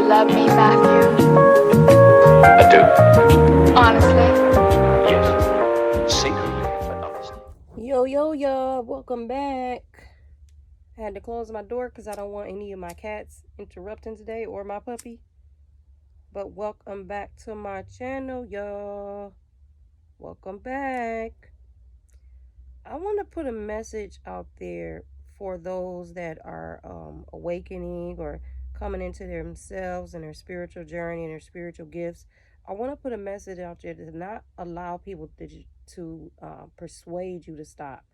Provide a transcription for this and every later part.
love me, Matthew? I do. Honestly? Yes. Secretly, but honestly. Yo, welcome back. I had to close my door because I don't want any of my cats interrupting today or my puppy. But welcome back to my channel, y'all. Welcome back. I want to put a message out there for those that are awakening or coming into themselves and their spiritual journey and their spiritual gifts. I want to put a message out there to not allow people to persuade you to stop.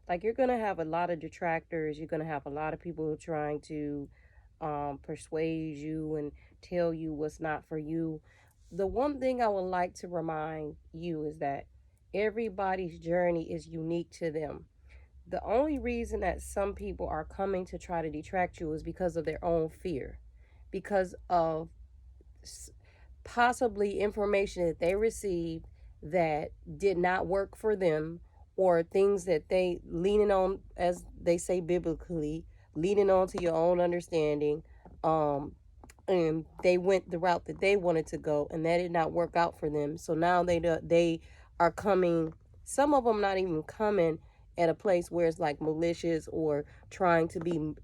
Like, you're going to have a lot of detractors. You're going to have a lot of people trying to persuade you and tell you what's not for you. The one thing I would like to remind you is that everybody's journey is unique to them. The only reason that some people are coming to try to detract you is because of their own fear, because of possibly information that they received that did not work for them, or things that they leaning on, as they say biblically, leaning on to your own understanding, and they went the route that they wanted to go, and that did not work out for them. So now they are coming. Some of them not even coming at a place where it's like malicious or trying to be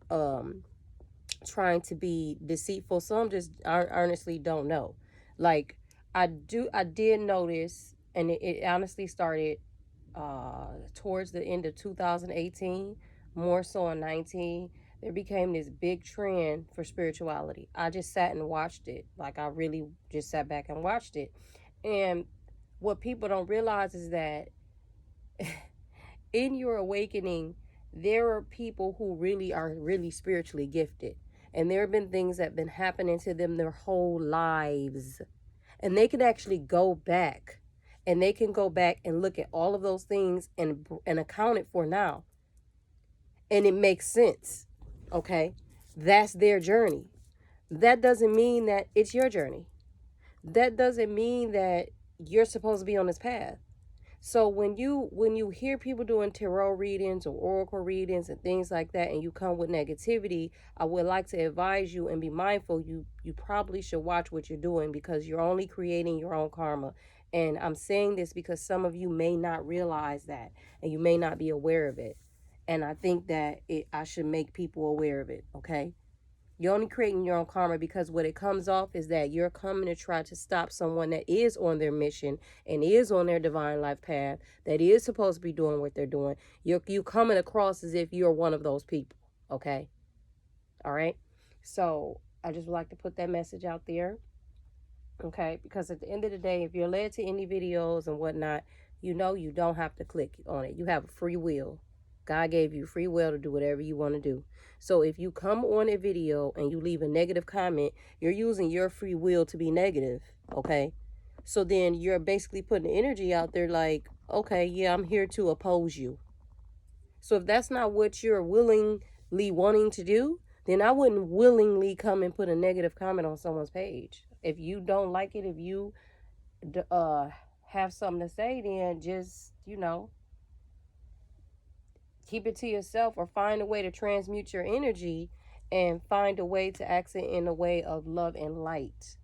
deceitful. Some just honestly don't know. Like, I did notice, and it honestly started towards the end of 2018, more so in 19. There became this big trend for spirituality. I just sat and watched it. Like, I really just sat back and watched it. And what people don't realize is that in your awakening, there are people who are really spiritually gifted. And there have been things that have been happening to them their whole lives. And they can actually go back. And they can go back and look at all of those things and account it for now. And it makes sense. Okay? That's their journey. That doesn't mean that it's your journey. That doesn't mean that you're supposed to be on this path. So when you hear people doing tarot readings or oracle readings and things like that, and you come with negativity, I would like to advise you and be mindful. You probably should watch what you're doing, because you're only creating your own karma. And I'm saying this because some of you may not realize that, and you may not be aware of it. And I think that I should make people aware of it. Okay. You're only creating your own karma, because what it comes off is that you're coming to try to stop someone that is on their mission and is on their divine life path, that is supposed to be doing what they're doing. You coming across as if you're one of those people. Okay? All right? So I just would like to put that message out there. Okay? Because at the end of the day, if you're led to any videos and whatnot, you don't have to click on it. You have a free will. God gave you free will to do whatever you want to do. So if you come on a video and you leave a negative comment, you're using your free will to be negative, okay? So then you're basically putting energy out there like, okay, yeah, I'm here to oppose you. So if that's not what you're willingly wanting to do, then I wouldn't willingly come and put a negative comment on someone's page. If you don't like it, if you have something to say, then just, keep it to yourself, or find a way to transmute your energy and find a way to accent in a way of love and light,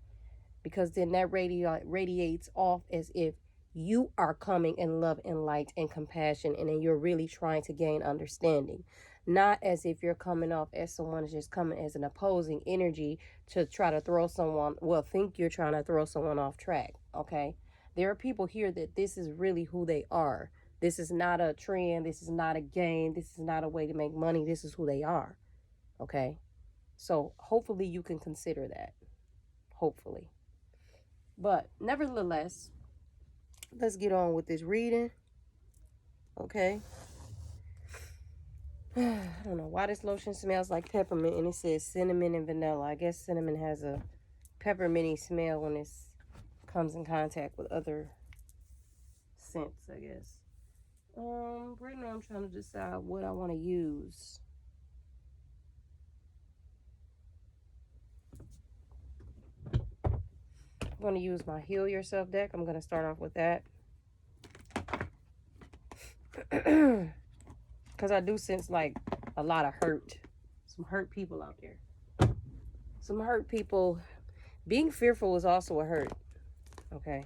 because then that radiates off as if you are coming in love and light and compassion, and then you're really trying to gain understanding, not as if you're coming off as someone is just coming as an opposing energy to try to think you're trying to throw someone off track. Okay, there are people here that this is really who they are. This is not a trend. This is not a game. This is not a way to make money. This is who they are. Okay? So hopefully you can consider that. Hopefully. But nevertheless, let's get on with this reading. Okay? I don't know why this lotion smells like peppermint, and it says cinnamon and vanilla. I guess cinnamon has a pepperminty smell when it comes in contact with other scents, I guess. Right now I'm trying to decide what I want to use. I'm going to use my Heal Yourself deck. I'm going to start off with that. Because I do sense like a lot of hurt. Some hurt people out there. Some hurt people. Being fearful is also a hurt. Okay.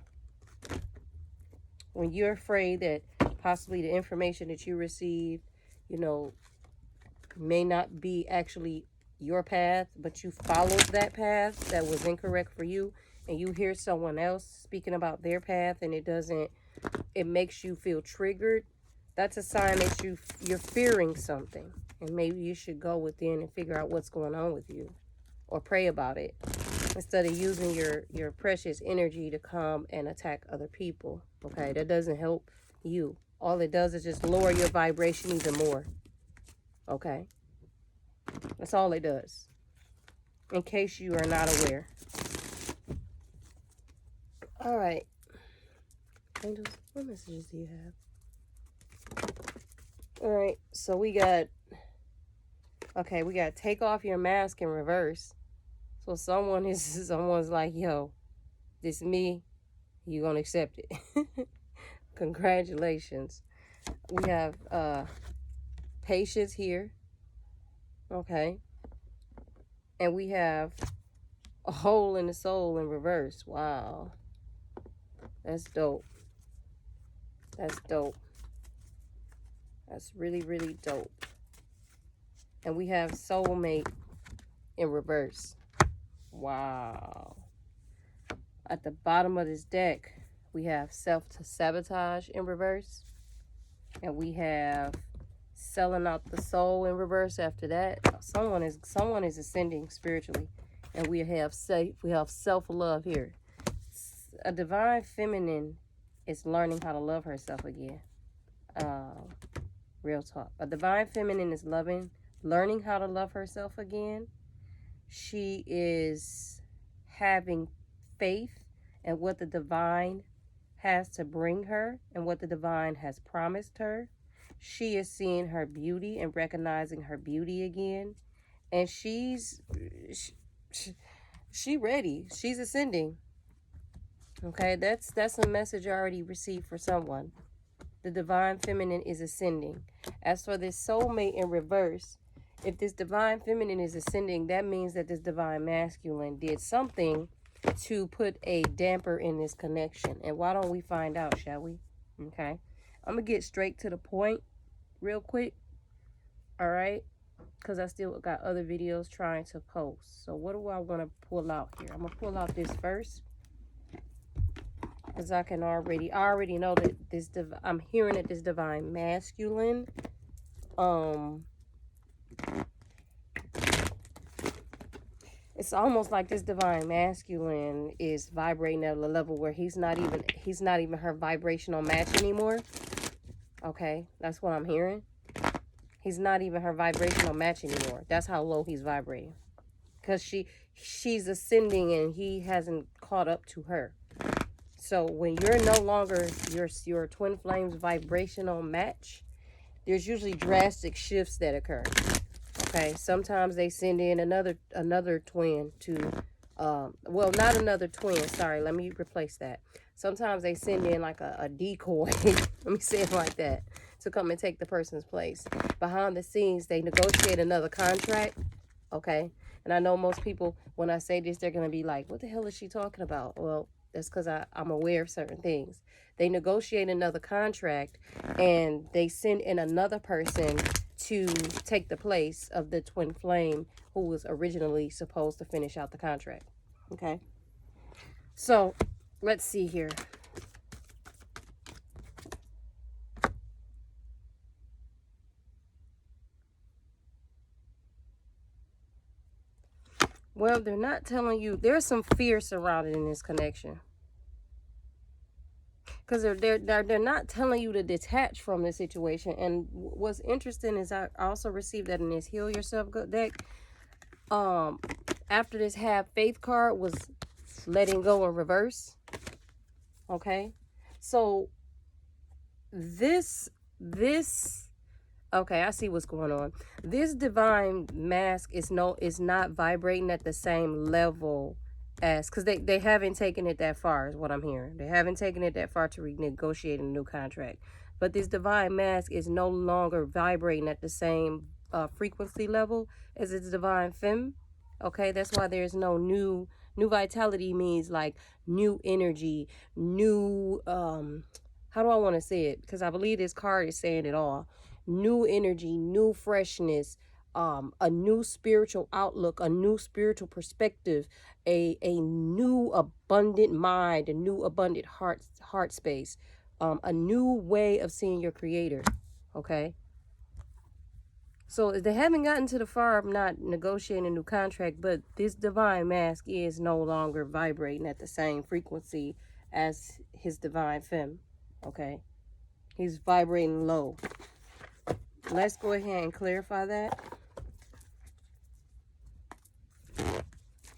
When you're afraid that possibly the information that you received, you know, may not be actually your path, but you followed that path that was incorrect for you, and you hear someone else speaking about their path and it makes you feel triggered, that's a sign that you're fearing something, and maybe you should go within and figure out what's going on with you, or pray about it instead of using your precious energy to come and attack other people. Okay, that doesn't help you. All it does is just lower your vibration even more. Okay, that's all it does, in case you are not aware. All right, angels, what messages do you have? All right, so we got take off your mask in reverse. So someone's like, yo, this me, you gonna accept it. Congratulations. We have patience here. Okay. And we have a hole in the soul in reverse. Wow. That's dope. That's dope. That's really, really dope. And we have soulmate in reverse. Wow. At the bottom of this deck, we have self-sabotage in reverse. And we have selling out the soul in reverse after that. Someone is ascending spiritually. And we have self-love here. A divine feminine is learning how to love herself again. Real talk. A divine feminine is learning how to love herself again. She is having faith in what the divine has to bring her and what the divine has promised her. She is seeing her beauty and recognizing her beauty again. And she ready. She's ascending. Okay, that's a message I already received for someone. The divine feminine is ascending. As for this soulmate in reverse, if this divine feminine is ascending, that means that this divine masculine did something to put a damper in this connection. And why don't we find out, shall we? Okay. I'm going to get straight to the point real quick. All right. Because I still got other videos trying to post. So what do I want to pull out here? I'm going to pull out this first. Because I already know that I'm hearing that this divine masculine, it's almost like this divine masculine is vibrating at a level where he's not even her vibrational match anymore. Okay, that's what I'm hearing. He's not even her vibrational match anymore. That's how low he's vibrating. Because she's ascending and he hasn't caught up to her. So when you're no longer your twin flames vibrational match, there's usually drastic shifts that occur. Okay, sometimes they send in another twin to, well, not another twin. Sorry, let me replace that. Sometimes they send in like a decoy. Let me say it like that, to come and take the person's place. Behind the scenes, they negotiate another contract. Okay, and I know most people, when I say this, they're gonna be like, "What the hell is she talking about?" Well, that's because I'm aware of certain things. They negotiate another contract and they send in another person to take the place of the twin flame who was originally supposed to finish out the contract. Okay. So let's see here. Well, they're not telling you. There's some fear surrounded in this connection. Because they're not telling you to detach from the situation. And what's interesting is I also received that in this Heal Yourself deck. After this Have Faith card was letting go in reverse. Okay, so this okay, I see what's going on. This divine mask is not vibrating at the same level as, because they haven't taken it that far, is what I'm hearing. They haven't taken it that far to renegotiate a new contract. But this divine mask is no longer vibrating at the same frequency level as its divine femme. Okay, that's why there's no new New vitality means like new energy, new, how do I want to say it? Because I believe this card is saying it all. New energy, new freshness, a new spiritual outlook, a new spiritual perspective, a new abundant mind, a new abundant heart space, a new way of seeing your creator. Okay. So they haven't gotten to the far of not negotiating a new contract, but this divine mask is no longer vibrating at the same frequency as his divine femme. Okay. He's vibrating low. Let's go ahead and clarify that.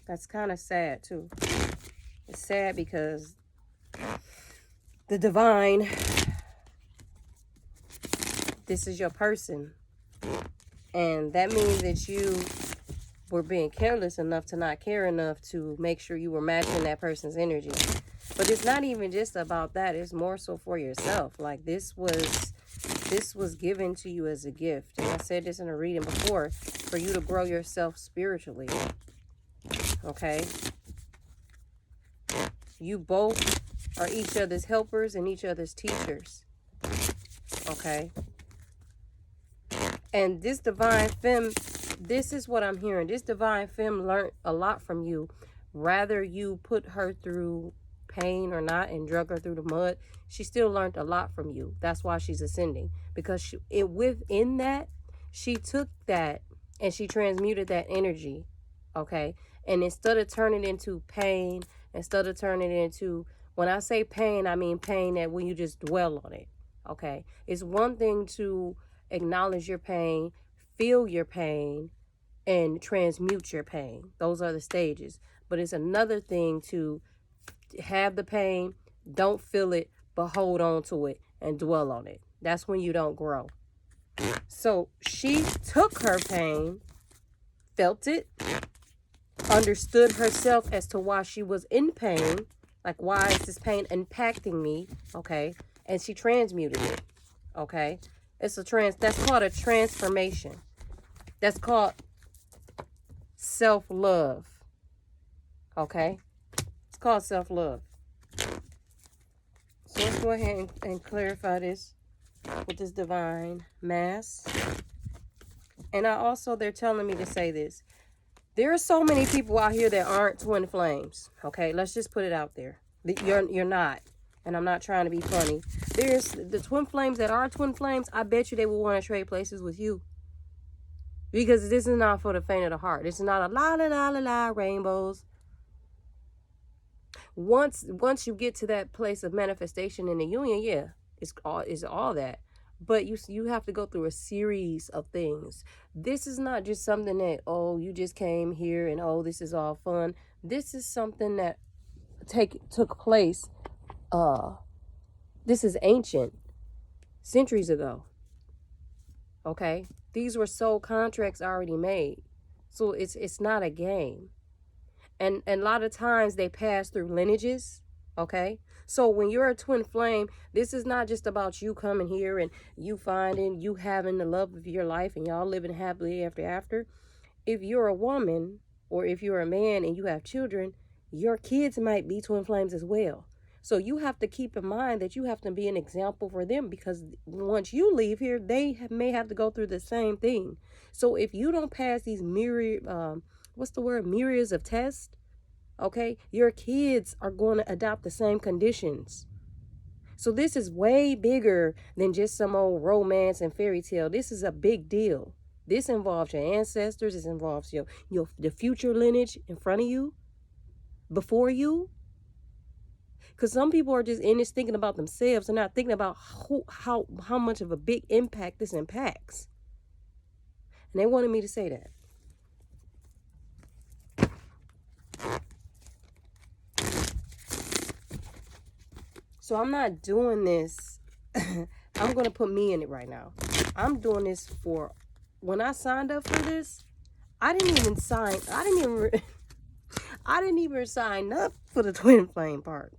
That's kind of sad too. It's sad because the divine, this is your person. And that means that you were being careless enough to not care enough to make sure you were matching that person's energy. But it's not even just about that. It's more so for yourself. Like this was given to you as a gift. And I said this in a reading before, for you to grow yourself spiritually. Okay? You both are each other's helpers and each other's teachers. Okay? And this divine femme, this is what I'm hearing. This divine femme learned a lot from you. Rather you put her through pain or not and drug her through the mud, she still learned a lot from you. That's why she's ascending. Because within that, she took that and she transmuted that energy. Okay? And instead of turning it into pain, instead of turning it into, when I say pain, I mean pain that when you just dwell on it. Okay? It's one thing to acknowledge your pain, feel your pain, and transmute your pain. Those are the stages. But it's another thing to have the pain, don't feel it, but hold on to it and dwell on it. That's when you don't grow. So she took her pain, felt it, understood herself as to why she was in pain. Like, why is this pain impacting me? Okay. And she transmuted it. Okay. That's called a transformation. That's called self-love. Okay? It's called self-love. So let's go ahead and clarify this with this divine mass. And they're telling me to say this. There are so many people out here that aren't twin flames. Okay? Let's just put it out there. You're not. And I'm not trying to be funny. There's the twin flames that are twin flames. I bet you they will want to trade places with you. Because this is not for the faint of the heart. This is not a la la la la la rainbows. Once you get to that place of manifestation in the union, yeah, it's all that. But you have to go through a series of things. This is not just something that, oh, you just came here and oh, this is all fun. This is something that took place. This is ancient, centuries ago. Okay, these were soul contracts already made, so it's not a game. And a lot of times they pass through lineages. Okay, so when you're a twin flame, this is not just about you coming here and you having the love of your life and y'all living happily after. If you're a woman or if you're a man and you have children, your kids might be twin flames as well. So you have to keep in mind that you have to be an example for them, because once you leave here, they may have to go through the same thing. So if you don't pass these myriads of tests, okay, your kids are going to adopt the same conditions. So this is way bigger than just some old romance and fairy tale. This is a big deal. This involves your ancestors. This involves the future lineage in front of you, before you. Because some people are just in this thinking about themselves and not thinking about how much of a big impact this impacts. And they wanted me to say that. So I'm not doing this. I'm going to put me in it right now. I'm doing this for, when I signed up for this, I didn't even sign up for the twin flame part.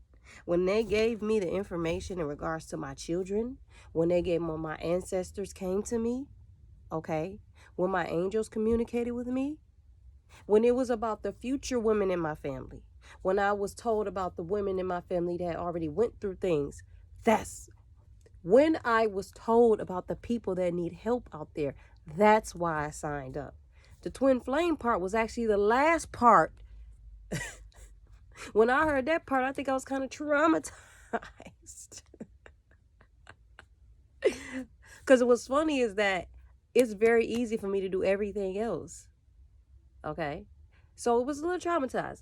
When they gave me the information in regards to my children, when my ancestors came to me, okay, when my angels communicated with me, When it was about the future women in my family, when I was told about the women in my family that already went through things, that's when I was told about the people that need help out there. That's why I signed up. The twin flame part was actually the last part. When I heard that part, I think I was kind of traumatized. Because what's funny is that it's very easy for me to do everything else. Okay? So it was a little traumatized.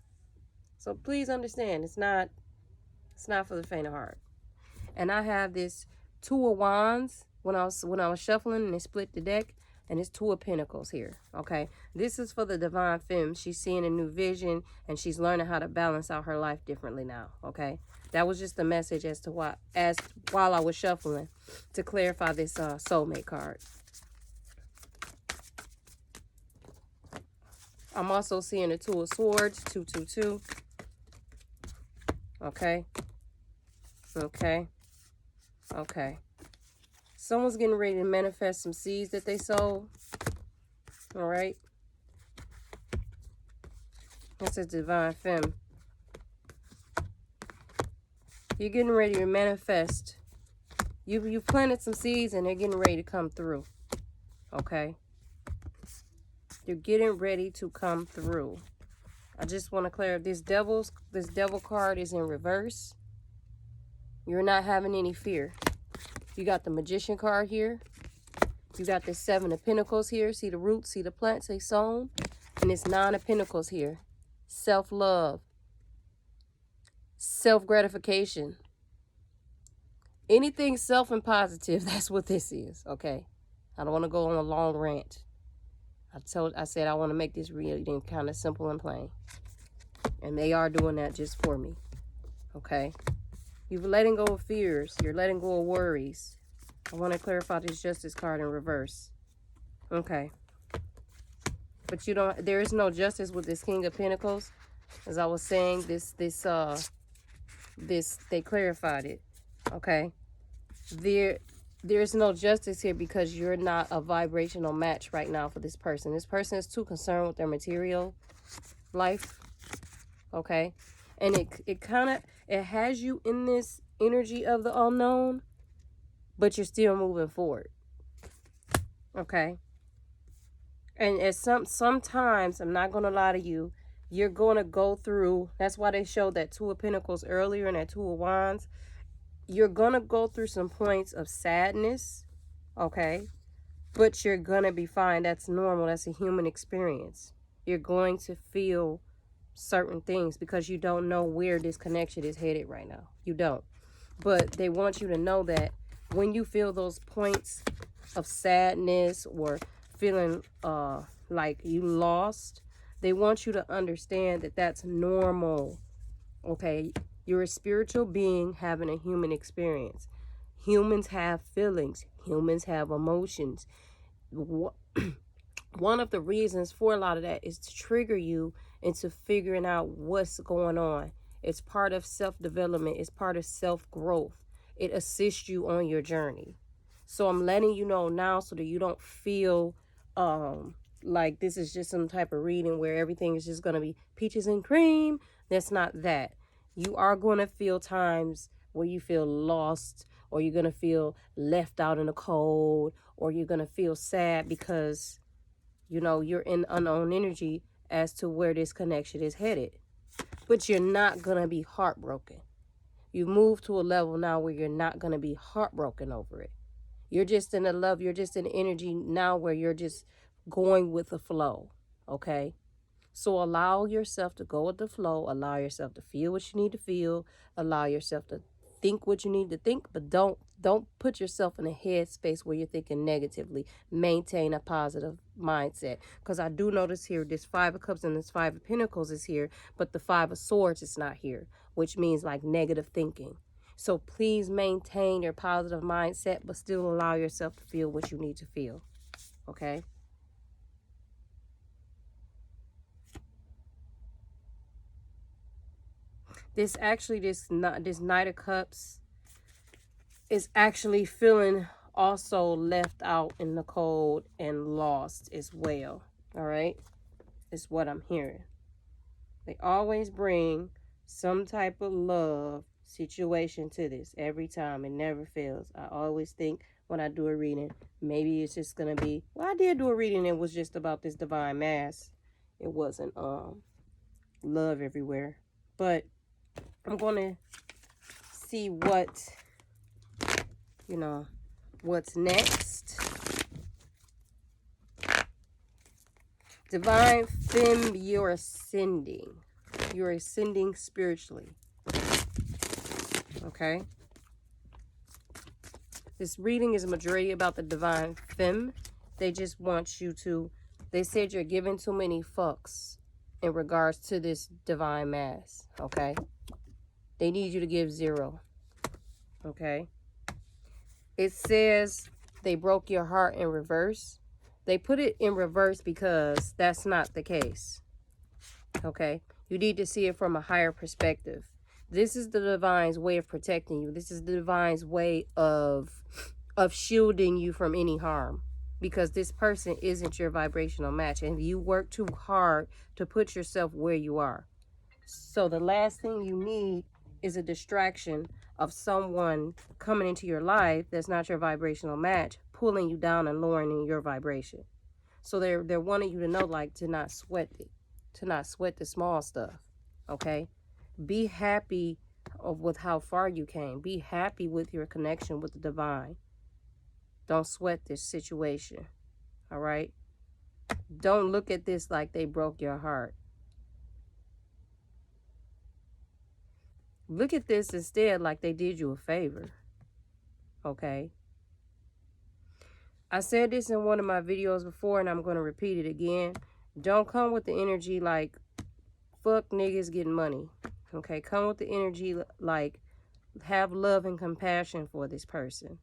So please understand, it's not for the faint of heart. And I have this Two of Wands when I was shuffling and it split the deck, and it's Two of Pentacles here. Okay, this is for the divine femme. She's seeing a new vision and she's learning how to balance out her life differently now. Okay, that was just the message as to while I was shuffling to clarify this soulmate card. I'm also seeing a Two of Swords, 222. Okay. Okay. Okay. Someone's getting ready to manifest some seeds that they sowed. All right. That's a divine femme. You're getting ready to manifest. You planted some seeds and they're getting ready to come through. Okay. You're getting ready to come through. I just want to clear up this devil card is in reverse. You're not having any fear. You got the Magician card here. You got the Seven of Pentacles here. See the roots, see the plants they sown. And it's Nine of Pentacles here. Self-love. Self-gratification. Anything self and positive, that's what this is, okay? I don't want to go on a long rant. I said I want to make this reading kind of simple and plain. And they are doing that just for me, okay? You're letting go of fears. You're letting go of worries. I want to clarify this Justice card in reverse. Okay. But there is no justice with this King of Pentacles. As I was saying, they clarified it. Okay. There's no justice here because you're not a vibrational match right now for this person. This person is too concerned with their material life. Okay. And it has you in this energy of the unknown, but you're still moving forward. Okay. And sometimes, I'm not going to lie to you, you're going to go through, that's why they showed that Two of Pentacles earlier and that Two of Wands. You're going to go through some points of sadness, okay? But you're going to be fine. That's normal. That's a human experience. You're going to feel certain things because you don't know where this connection is headed right now. You don't. But they want you to know that when you feel those points of sadness or feeling like you lost, they want you to understand that that's normal. Okay, you're a spiritual being having a human experience. Humans have feelings. Humans have emotions. One of the reasons for a lot of that is to trigger you into figuring out what's going on. It's part of self-development. It's part of self-growth. It assists you on your journey. So I'm letting you know now so that you don't feel like this is just some type of reading where everything is just going to be peaches and cream. That's not that. You are going to feel times where you feel lost, or you're going to feel left out in the cold, or you're going to feel sad because, you know, you're in unknown energy as to where this connection is headed. But you're not going to be heartbroken. You move to a level now where you're not going to be heartbroken over it. You're just in the love, you're just in energy now where you're just going with the flow, okay? So allow yourself to go with the flow, allow yourself to feel what you need to feel, allow yourself to think what you need to think, but don't put yourself in a headspace where you're thinking negatively. Maintain a positive mindset. Because I do notice here this Five of Cups and this Five of Pentacles is here, but the Five of Swords is not here, which means like negative thinking. So please maintain your positive mindset, but still allow yourself to feel what you need to feel. Okay? This Knight of Cups is actually feeling also left out in the cold and lost as well. All right? is what I'm hearing. They always bring some type of love situation to this every time. It never fails. I always think when I do a reading, maybe it's just going to be, well, I did do a reading. It was just about this divine mass. It wasn't love everywhere. But I'm going to see what, what's next. Divine Femme, you're ascending. You're ascending spiritually. Okay? This reading is a majority about the Divine Femme. They just want you to, they said you're giving too many fucks in regards to this divine mass. Okay? They need you to give 0. Okay? It says they broke your heart in reverse. They put it in reverse because that's not the case. Okay? You need to see it from a higher perspective. This is the divine's way of protecting you. This is the divine's way of shielding you from any harm. Because this person isn't your vibrational match. And you work too hard to put yourself where you are. So the last thing you need is a distraction of someone coming into your life that's not your vibrational match, pulling you down and lowering your vibration. So they're wanting you to know, like, to not sweat it, to not sweat the small stuff. Okay? Be happy with how far you came. Be happy with your connection with the divine. Don't sweat this situation. All right? Don't look at this like they broke your heart. Look at this instead like they did you a favor. Okay? I said this in one of my videos before, and I'm going to repeat it again. Don't come with the energy like, fuck niggas getting money. Okay? Come with the energy like, have love and compassion for this person.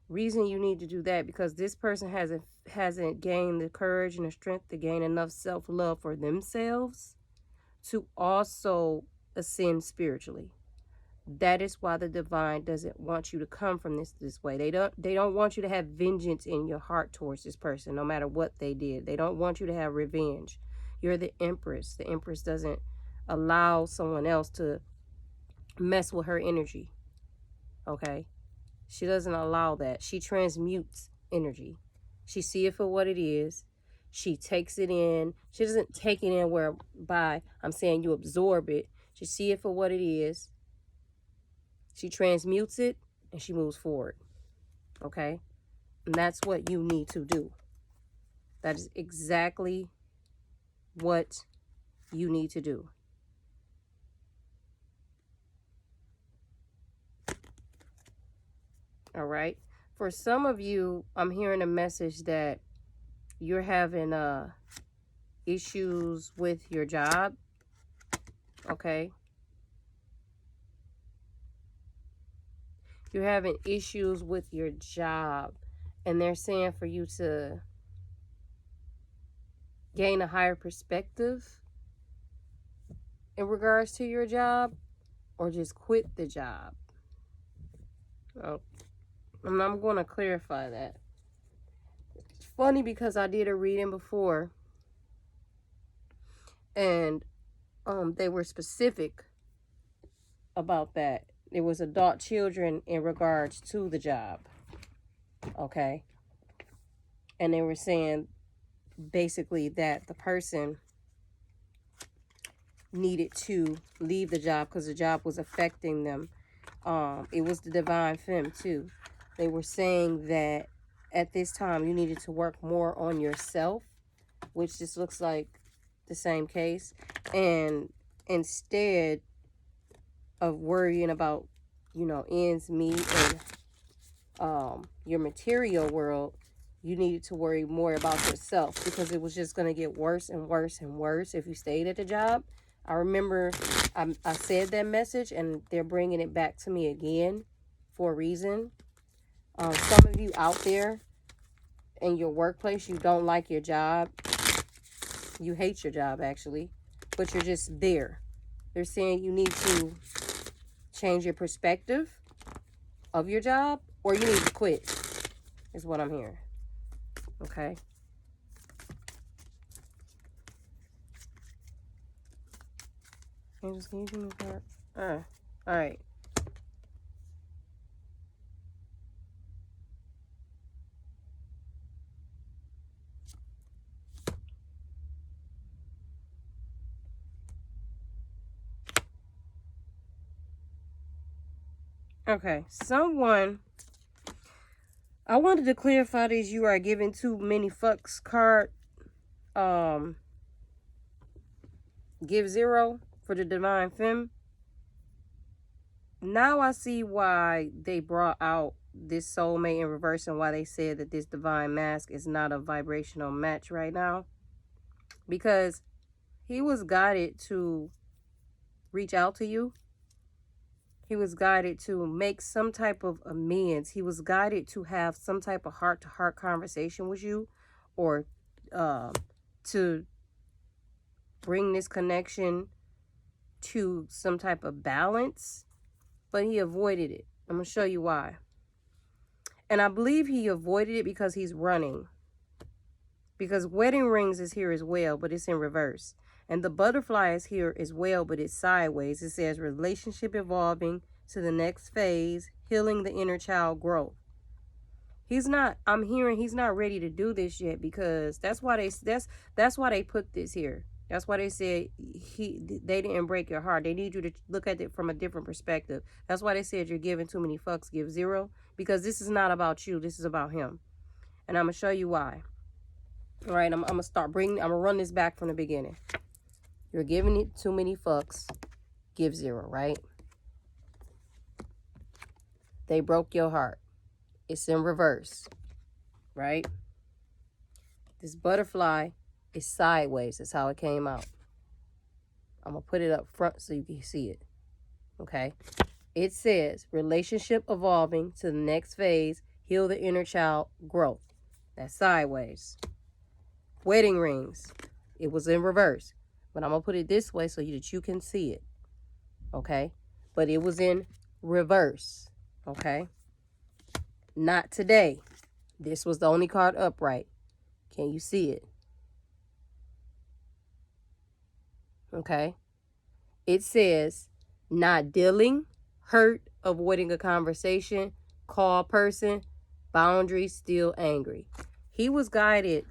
Reason you need to do that, because this person hasn't gained the courage and the strength to gain enough self-love for themselves to also ascend spiritually. That is why the divine doesn't want you to come from this way. They don't want you to have vengeance in your heart towards this person, no matter what they did. They don't want you to have revenge. You're the Empress. The Empress doesn't allow someone else to mess with her energy. Okay? She doesn't allow that. She transmutes energy. She sees it for what it is. She takes it in. She doesn't take it in whereby I'm saying you absorb it. She sees it for what it is. She transmutes it and she moves forward. Okay? And that's what you need to do. That is exactly what you need to do. All right? For some of you, I'm hearing a message that you're having issues with your job. Okay? You're having issues with your job. And they're saying for you to gain a higher perspective in regards to your job, or just quit the job. Oh, and I'm going to clarify that. It's funny because I did a reading before, and they were specific about that. It was adult children in regards to the job. Okay? And they were saying basically that the person needed to leave the job because the job was affecting them. It was the Divine Femme too. They were saying that at this time you needed to work more on yourself, which just looks like the same case. And instead of worrying about, ends meet and your material world, you needed to worry more about yourself, because it was just going to get worse and worse and worse if you stayed at the job. I remember I said that message, and they're bringing it back to me again for a reason. Some of you out there in your workplace, you don't like your job. You hate your job, actually, but you're just there. They're saying you need to change your perspective of your job, or you need to quit, is what I'm hearing. Okay? Angels, can you give me that? All right. Okay, someone, I wanted to clarify this. You are giving too many fucks card. Give 0 for the Divine Femme. Now I see why they brought out this soulmate in reverse and why they said that this divine mask is not a vibrational match right now. Because he was guided to reach out to you. He was guided to make some type of amends. He was guided to have some type of heart-to-heart conversation with you, or to bring this connection to some type of balance, but he avoided it. I'm going to show you why. And I believe he avoided it because he's running. Because wedding rings is here as well, but it's in reverse. And the butterfly is here as well, but it's sideways. It says relationship evolving to the next phase, healing the inner child growth. I'm hearing he's not ready to do this yet, because that's why they put this here. That's why they said they didn't break your heart. They need you to look at it from a different perspective. That's why they said you're giving too many fucks, give 0, because this is not about you. This is about him. And I'm going to show you why. All right, I'm going to run this back from the beginning. You're giving it too many fucks, give 0, right? They broke your heart. It's in reverse, right? This butterfly is sideways. That's how it came out. I'm going to put it up front so you can see it, okay? It says relationship evolving to the next phase, heal the inner child growth. That's sideways. Wedding rings. It was in reverse. But I'm going to put it this way so that you can see it, okay? But it was in reverse, okay? Not today. This was the only card upright. Can you see it? Okay. It says not dealing, hurt, avoiding a conversation, call person, boundaries, still angry. He was guided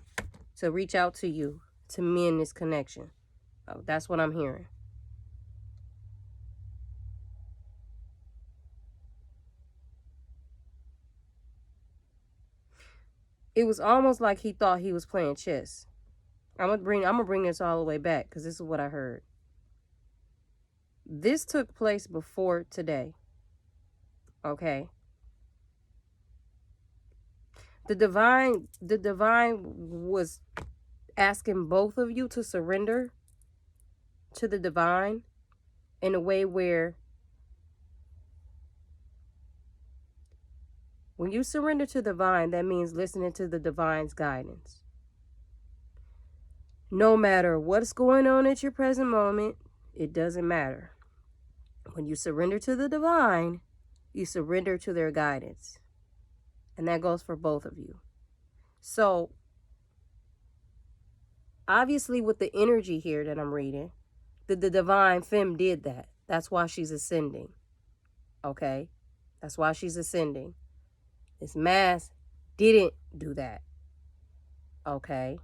to reach out to you to mend this connection. Oh, that's what I'm hearing. It was almost like he thought he was playing chess. I'm gonna bring this all the way back, because this is what I heard. This took place before today. Okay. The divine was asking both of you to surrender to the divine in a way where when you surrender to the divine, that means listening to the divine's guidance. No matter what's going on at your present moment, it doesn't matter. When you surrender to the divine, you surrender to their guidance. And that goes for both of you. So, obviously with the energy here that I'm reading, the divine femme did that. That's why she's ascending. Okay? That's why she's ascending. This mask didn't do that. Okay?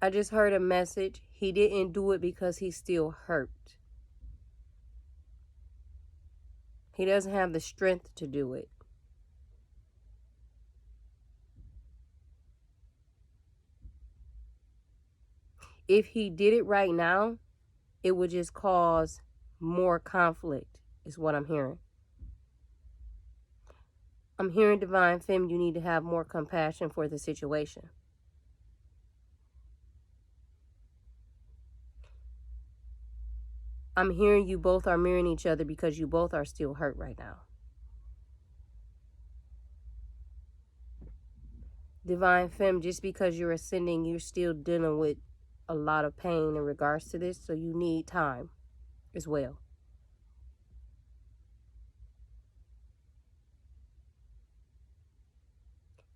I just heard a message. He didn't do it because he's still hurt. He doesn't have the strength to do it. If he did it right now, it would just cause more conflict, is what I'm hearing. I'm hearing, Divine Femme, you need to have more compassion for the situation. I'm hearing you both are mirroring each other because you both are still hurt right now. Divine Femme, just because you're ascending, you're still dealing with a lot of pain in regards to this, so you need time. as well.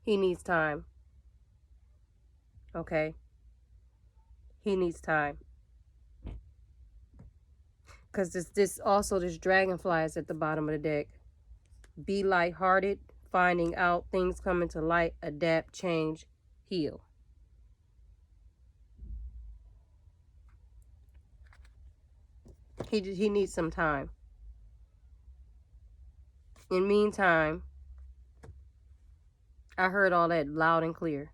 He needs time. Okay? He needs time. Because this dragonfly is at the bottom of the deck. Be lighthearted, finding out things coming to light, adapt, change, heal. He needs some time. In the meantime, I heard all that loud and clear.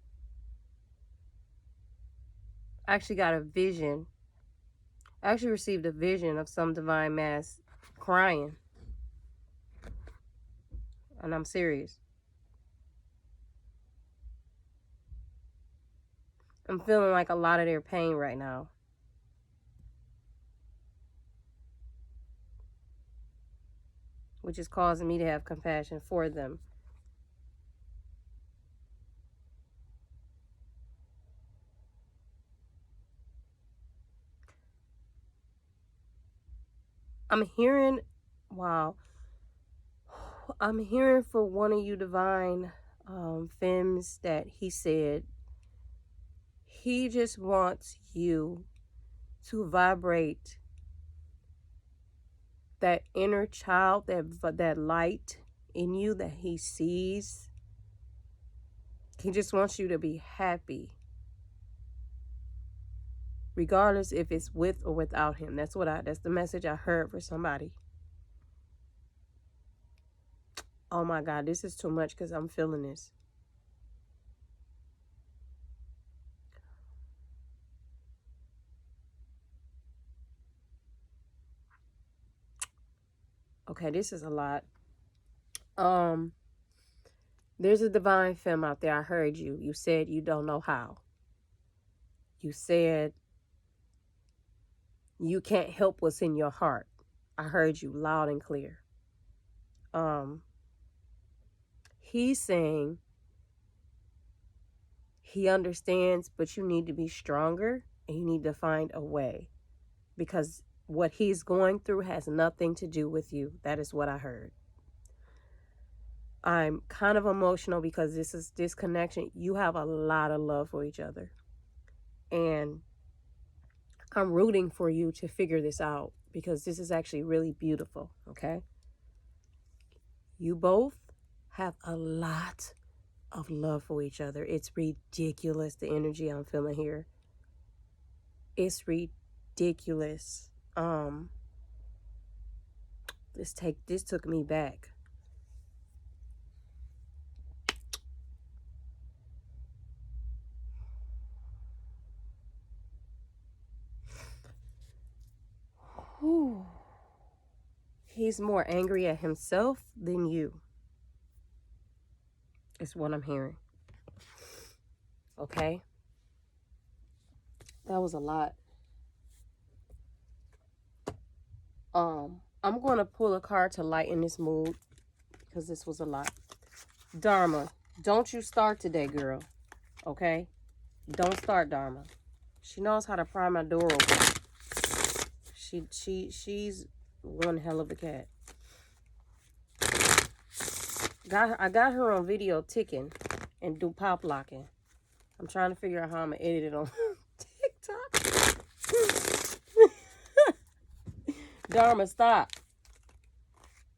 I actually got a vision. I actually received a vision of some divine mass crying. And I'm serious. I'm feeling like a lot of their pain right now. Which is causing me to have compassion for them. I'm hearing, wow. I'm hearing for one of you divine femmes that he said he just wants you to vibrate that inner child, that light in you that he sees. He just wants you to be happy, regardless if it's with or without him. That's the message I heard for somebody. Oh my God, this is too much because I'm feeling this. Okay, this is a lot. There's a divine femme out there. I heard you. You said you don't know how. You said you can't help what's in your heart. I heard you loud and clear. He's saying he understands, but you need to be stronger and you need to find a way, because what he's going through has nothing to do with you. That is what I heard. I'm kind of emotional because this connection. You have a lot of love for each other. And I'm rooting for you to figure this out, because this is actually really beautiful, okay? You both have a lot of love for each other. It's ridiculous, the energy I'm feeling here. It's ridiculous. This took me back. Whew. He's more angry at himself than you. Is what I'm hearing. Okay? That was a lot. I'm going to pull a card to lighten this mood, because this was a lot. Dharma, don't you start today, girl. Okay? Don't start, Dharma. She knows how to pry my door open. She's one hell of a cat. I got her on video ticking and do pop locking. I'm trying to figure out how I'm gonna edit it on TikTok. Dharma, stop.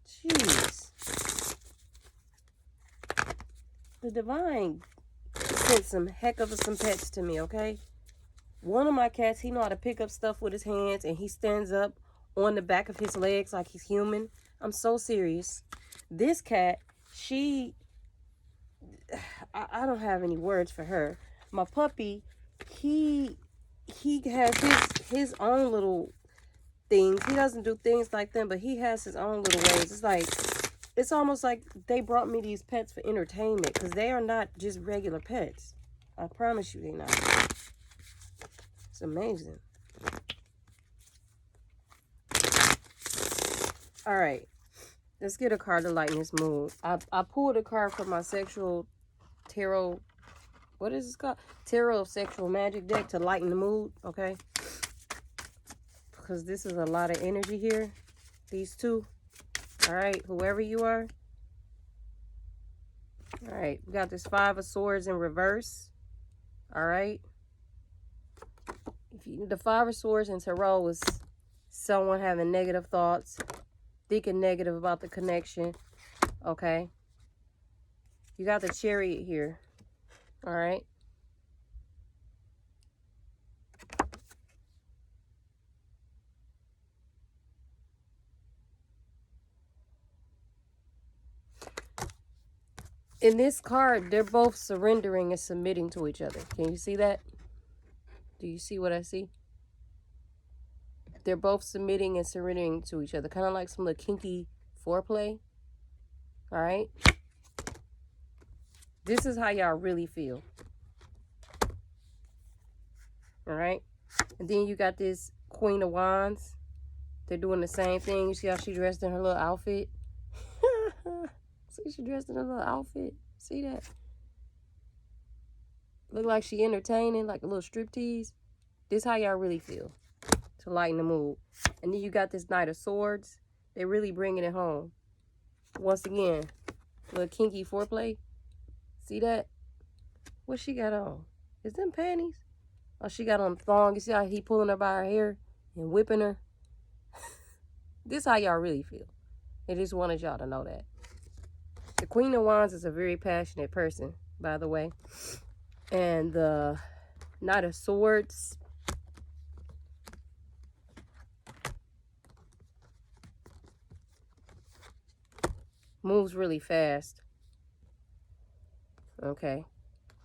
Jeez. The divine sent some heck of some pets to me, okay? One of my cats, he know how to pick up stuff with his hands, and he stands up on the back of his legs like he's human. I'm so serious. This cat, I don't have any words for her. My puppy, he has his own little things. He doesn't do things like them, but he has his own little ways. It's almost like they brought me these pets for entertainment, because they are not just regular pets. I promise you they're not. It's amazing. All right. Let's get a card to lighten this mood. I pulled a card from my sexual tarot. What is this called? Tarot Sexual Magic deck to lighten the mood. Okay. because this is a lot of energy here. These two. All right, whoever you are. All right, we got this Five of Swords in reverse. All right. The Five of Swords in Tarot was someone having negative thoughts, thinking negative about the connection. Okay. You got the Chariot here. All right. In this card, they're both surrendering and submitting to each other. Can you see that? Do you see what I see? They're both submitting and surrendering to each other. Kind of like some little kinky foreplay. All right. This is how y'all really feel. All right. And then you got this Queen of Wands. They're doing the same thing. You see how she dressed in her little outfit? See, she dressed in her little outfit. See that? Look like she entertaining, like a little striptease. This how y'all really feel. To lighten the mood. And then you got this Knight of Swords. They're really bringing it home. Once again, little kinky foreplay. See that? What she got on? Is them panties? Oh, she got on a thong. You see how he pulling her by her hair and whipping her? This how y'all really feel. I just wanted y'all to know that. The Queen of Wands is a very passionate person, by the way. And the Knight of Swords, moves really fast. Okay.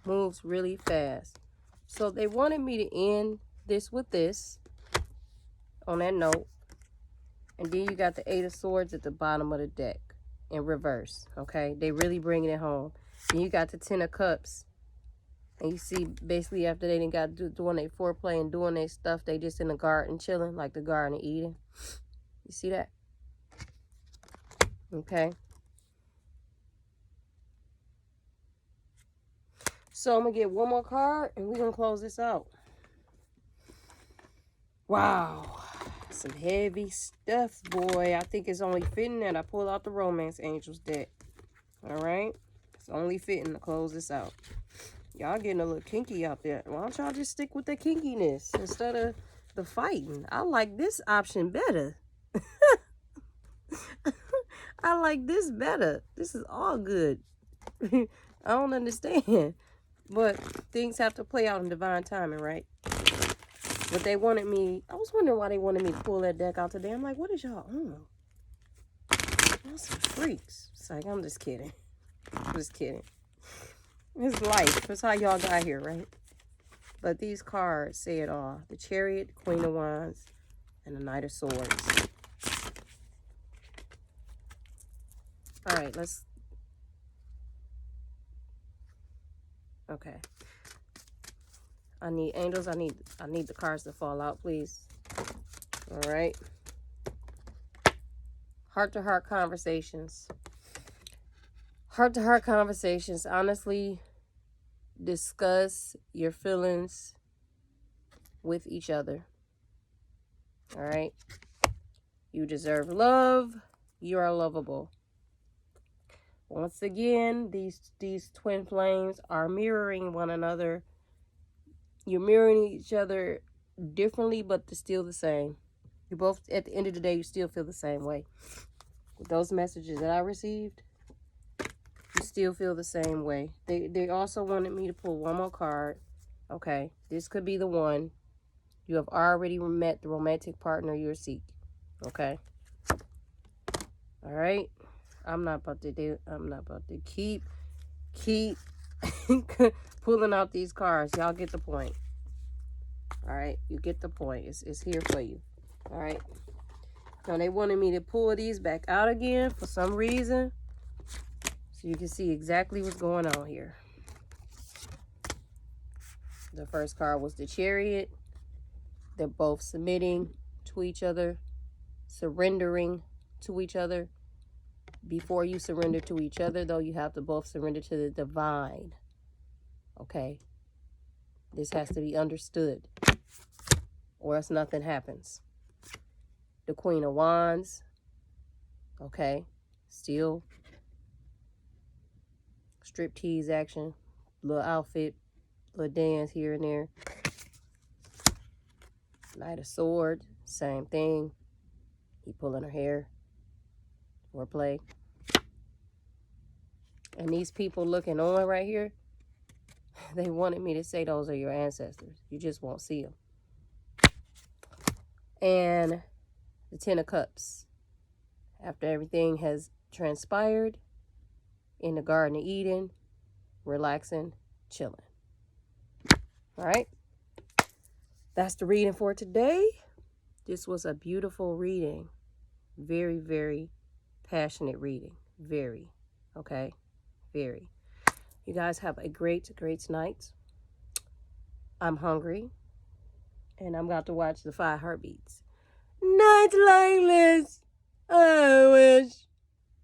Moves really fast. So they wanted me to end this with this. On that note. And then you got the Eight of Swords at the bottom of the deck. In reverse. Okay. They really bringing it home. Then you got the Ten of Cups. And you see, basically, after they didn't got doing their foreplay and doing their stuff, they just in the garden chilling, like the Garden of Eden. You see that? Okay. So I'm going to get one more card, and we're going to close this out. Wow. Some heavy stuff, boy. I think it's only fitting that I pull out the Romance Angels deck. All right? It's only fitting to close this out. Y'all getting a little kinky out there. Why don't y'all just stick with the kinkiness instead of the fighting? I like this option better. I like this better. This is all good. I don't understand. But things have to play out in divine timing, right? But they wanted me... I was wondering why they wanted me to pull that deck out today. I'm like, what is y'all on? Y'all some freaks. It's like, I'm just kidding. I'm just kidding. It's life. That's how y'all got here, right? But these cards say it all. The Chariot, Queen of Wands, and the Knight of Swords. All right, let's... Okay. I need angels. I need the cards to fall out, please. All right. Heart-to-heart conversations. Heart-to-heart conversations. Honestly, discuss your feelings with each other. All right. You deserve love. You are lovable. Once again, these twin flames are mirroring one another. You're mirroring each other differently, but they're still the same. You both, at the end of the day, you still feel the same way. With those messages that I received, you still feel the same way. They also wanted me to pull one more card. Okay, this could be the one. You have already met the romantic partner you're seeking. Okay. All right. I'm not about to keep pulling out these cards. Y'all get the point. All right, you get the point. It's here for you. All right. Now they wanted me to pull these back out again for some reason, so you can see exactly what's going on here. The first card was the Chariot. They're both submitting to each other, surrendering to each other. Before you surrender to each other, though, you have to both surrender to the divine. Okay? This has to be understood, or else nothing happens. the Queen of Wands. Okay. Still striptease action. Little outfit. Little dance here and there. Knight of Swords. Same thing. He pulling her hair. Foreplay. And these people looking on right here, they wanted me to say those are your ancestors. You just won't see them. And the Ten of Cups. After everything has transpired in the Garden of Eden, relaxing, chilling. All right. That's the reading for today. This was a beautiful reading. Very, very passionate reading. Very. Okay. Very. You guys have a great, great night. I'm hungry. And I'm about to watch the 5 Heartbeats. Nights like this, I wish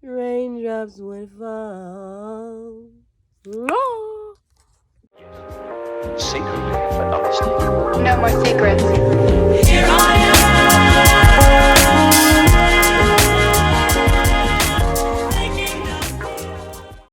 raindrops would fall. Oh. Secret, but not mistaken. No more secrets. Here I am.